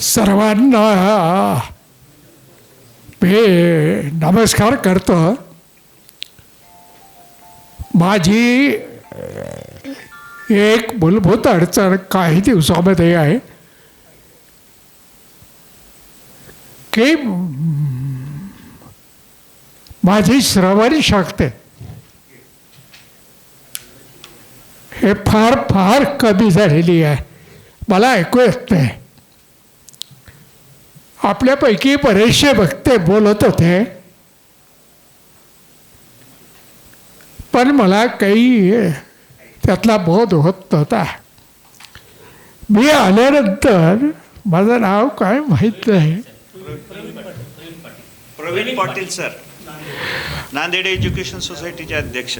सर्वांना मी नमस्कार करतो. माझी एक मूलभूत अडचण काही दिवसामध्ये आहे की माझी श्रवण शक्ती हे फार फार कमी झालेली आहे. मला ऐकू येत नाही. आपल्यापैकी बरेचसे वक्ते बोलत होते, पण मला काही त्यातला बोध होत नव्हता. मी आल्यानंतर माझं नाव काय माहीत नाही. प्रवीण पाटील सर, नांदेड एज्युकेशन सोसायटीचे अध्यक्ष.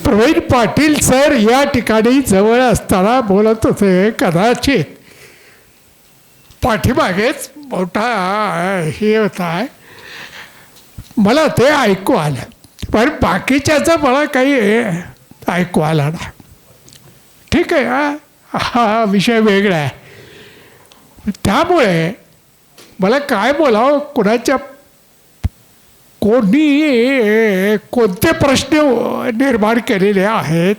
प्रवीण पाटील सर या ठिकाणी जवळ असताना बोलत होते. कदाचित पाठीमागेच मोठा हे होता, मला ते ऐकू आलं, पण बाकीच्याचं मला काही ऐकू आलं नाही. ठीक आहे, हा विषय वेगळा आहे. त्यामुळे मला काय बोलावं, कोणाच्या कोणी कोणते प्रश्न निर्माण केलेले आहेत,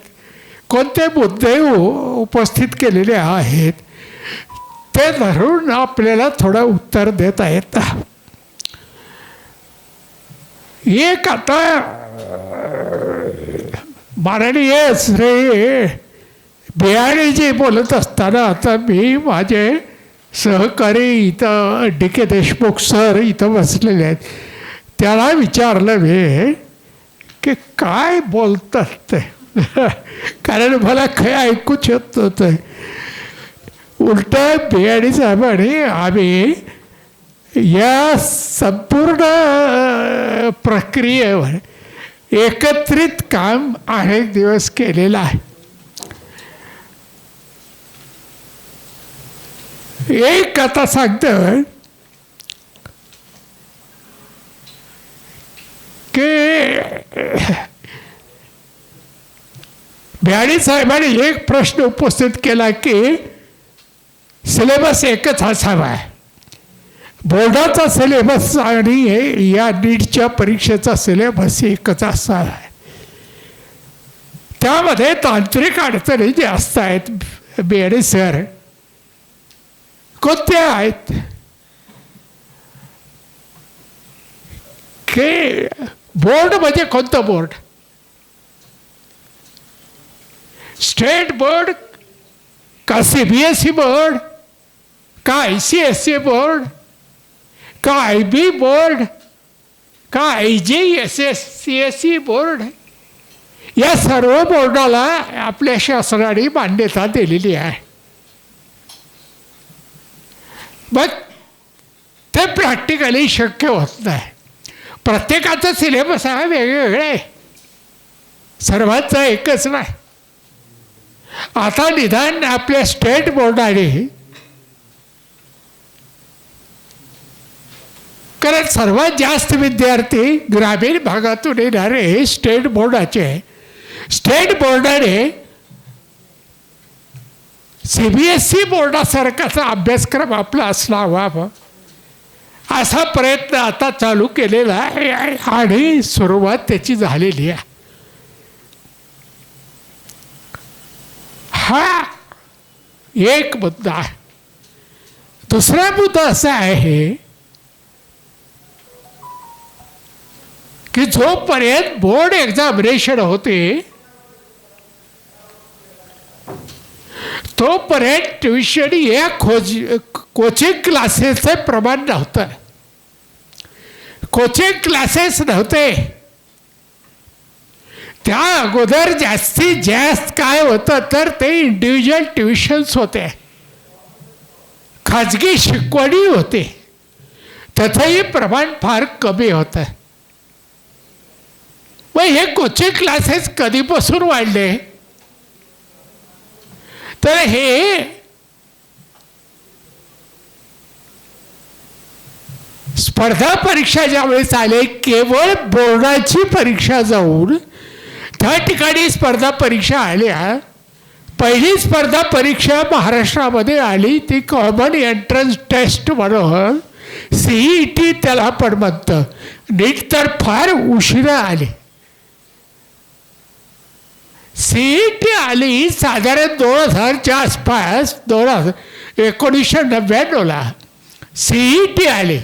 कोणते मुद्दे उपस्थित केलेले आहेत, ते धरून आपल्याला थोडं उत्तर देता येतं. एक आता माननीय श्री बियाणीजी बोलत असताना आता मी माझे सहकारी इथं डी के देशमुख सर इथं बसलेले आहेत, त्याला विचारलं मी की काय बोलतात ते, कारण मला काही ऐकूच येत नव्हतं. उलट बियाणी साहेबांनी आम्ही या संपूर्ण प्रक्रियेवर एकत्रित काम अनेक दिवस केलेलं आहे. एक आता सांगतं की बियाणी साहेबांनी एक प्रश्न उपस्थित केला की सिलेबस एकच असावा. बोर्डाचा सिलेबस आणि या नीटच्या परीक्षेचा सिलेबस एकच असावा. त्यामध्ये तांत्रिक अडचणी जे असत आहेत बियाणी सर, कोणत्या आहेत की बोर्ड म्हणजे कोणतं बोर्ड, स्टेट बोर्ड का CBSE बोर्ड का ICSE बोर्ड का IB बोर्ड का IGCSE बोर्ड, या सर्व बोर्डाला आपल्या शासनाने मान्यता दिलेली आहे. मग ते प्रॅक्टिकली शक्य होत नाही. प्रत्येकाचा सिलेबस हा वेगवेगळा आहे, सर्वांचा एकच नाही. आता निदान आपल्या स्टेट बोर्डाने, कारण सर्वात जास्त विद्यार्थी ग्रामीण भागातून येणारे स्टेट बोर्डाने CBSE बोर्डासारखाचा अभ्यासक्रम आपला असला हवा असा प्रयत्न आता चालू केलेला आहे आणि सुरुवात त्याची झालेली आहे. हा एक मुद्दा आहे. दुसरा मुद्दा असा आहे की जोपर्यंत बोर्ड एक्झामिनेशन होते तोपर्यंत ट्युशन या कोचिंग क्लासेसचे प्रमाण नव्हतं. कोचिंग क्लासेस नव्हते. त्या अगोदर जास्तीत जास्त काय होतं तर ते इंडिव्हिज्युअल ट्युशन्स होते, खाजगी शिकवणी होते. त्याचंही प्रमाण फार कमी होतं. मग हे कोचिंग क्लासेस कधीपासून वाढले तर हे स्पर्धा परीक्षा ज्यावेळेस आले, केवळ बोर्डाची परीक्षा जाऊन त्या ठिकाणी स्पर्धा परीक्षा आल्या पहिली स्पर्धा परीक्षा महाराष्ट्रामध्ये आली ती कॉमन एंट्रन्स टेस्ट म्हणून CET त्याला आपण म्हणतं. नीट तर फार उशिरा आली. CET आली साधारण 2000च्या आसपास. 1999ला CET आली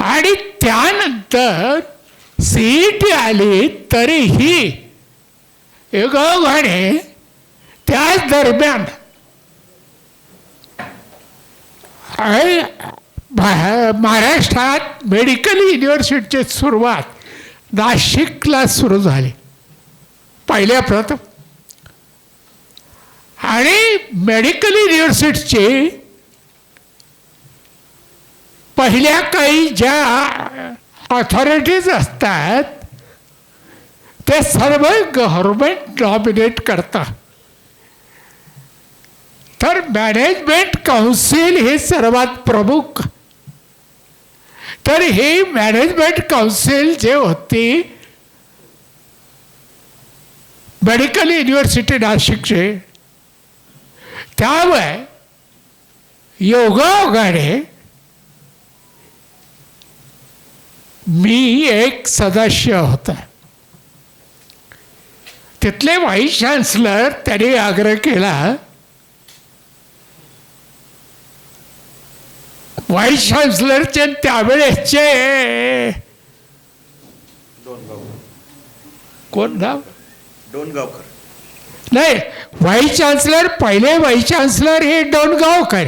आणि त्यानंतर CET आली तरीही योगायोगाने त्याच दरम्यान महाराष्ट्रात मेडिकल युनिव्हर्सिटीची सुरुवात नाशिकला सुरू झाली पहिल्या प्रथम. आणि मेडिकल युनिव्हर्सिटीची पहिल्या काही ज्या ऑथॉरिटीज असतात ते सर्व गव्हर्नमेंट डॉमिनेट करतात. तर मॅनेजमेंट काउन्सिल हे सर्वात प्रमुख. तर ही मॅनेजमेंट काउन्सिल जे होती मेडिकल युनिव्हर्सिटी नाशिकचे त्यामुळे योगायोगाने मी एक सदस्य होता. तिथले व्हाईस चान्सलर त्यांनी आग्रह केला. व्हाईस चान्सलरचे त्यावेळेसचे कोण नाव डोणगावकर नाही व्हाईस चान्सलर पहिले व्हाईस चान्सलर हे डोणगावकर.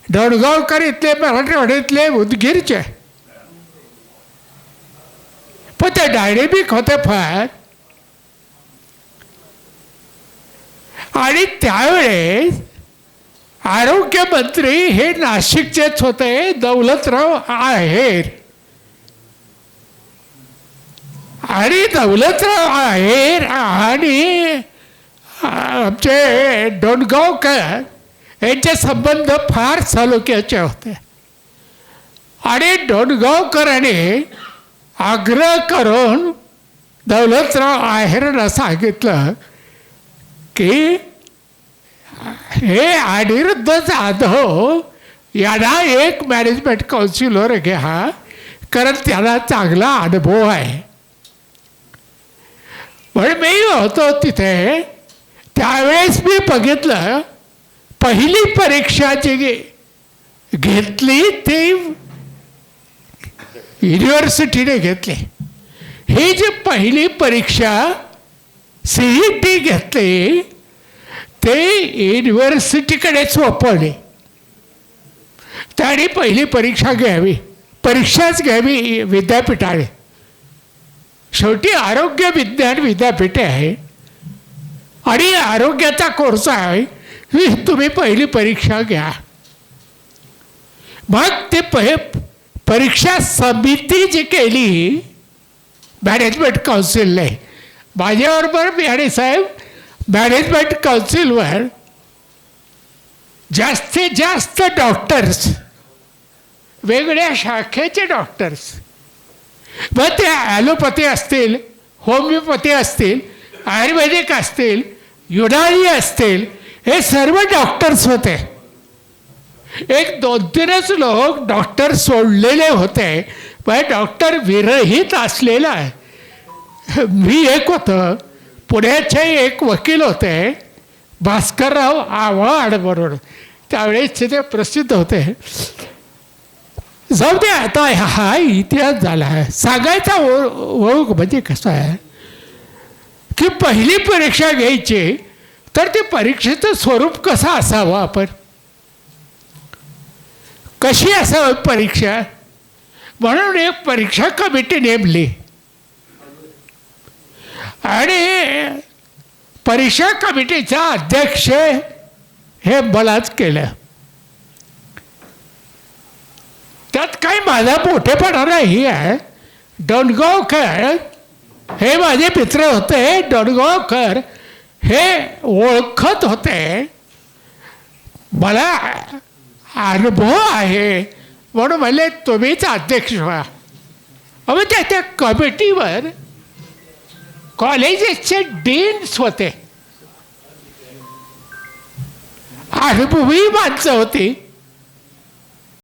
डोणगावकर इथले मराठवाड्यातले उदगीरचे पण ते डायनेमिक होते फार. आणि त्यावेळेस आरोग्यमंत्री हे नाशिकचेच होते दौलतराव आहेर. आणि दौलतराव आहेर आणि आमचे डोणगावकर यांचे संबंध फार सलोख्याचे होते. आणि डोणगावकरांनी आग्रह करून दौलतराव आहेरांना सांगितलं की हे अनिरुद्ध जाधव यांना एक मॅनेजमेंट काउन्सिलर घ्या कारण त्याला चांगला अनुभव आहे. पण मी होतो तिथे त्यावेळेस मी बघितलं पहिली परीक्षा जी घेतली ती युनिव्हर्सिटीने घेतली. ही जी पहिली परीक्षा CET घेतली ते युनिव्हर्सिटीकडे सोपवले. त्याने पहिली परीक्षाच घ्यावी विद्यापीठाने. शेवटी आरोग्य विज्ञान विद्यापीठ आहे आणि आरोग्याचा कोर्स आहे. तुम्ही पहिली परीक्षा घ्या. मग ते परीक्षा समिती जी केली मॅनेजमेंट काउन्सिलने माझ्याबरोबर बिहारी साहेब मॅनेजमेंट काउन्सिलवर जास्तीत जास्त डॉक्टर्स वेगळ्या शाखेचे डॉक्टर्स मग ते ॲलोपॅथी असतील होमिओपॅथी असतील आयुर्वेदिक असतील युनानी असतील हे सर्व डॉक्टर्स होते. एक 2-3च लोक डॉक्टर सोडलेले होते पण डॉक्टर विरहित असलेला आहे. मी एक होतं. पुण्याचे एक वकील होते भास्करराव आव्हाड बरोबर त्यावेळेस ते प्रसिद्ध होते. जाऊ दे आता हा इतिहास झाला आहे. सांगायचा ओळख म्हणजे कसं आहे की पहिली परीक्षा घ्यायची तर ते परीक्षेचं स्वरूप कसं असावं आपण कशी असावी परीक्षा म्हणून एक परीक्षा कमिटी नेमली. आणि परीक्षा कमिटीचा अध्यक्ष हे मलाच केलं. त्यात काही माझा मोठेपणा नाही आहे. डोणगावकर हे माझे मित्र होते. डोणगावकर हे ओळखत होते मला अनुभव आहे म्हणून म्हणले तुम्हीच अध्यक्ष व्हा. मग त्या कमिटीवर कॉलेजेसचे डीन्स होते, अनुभवी माणसं होती.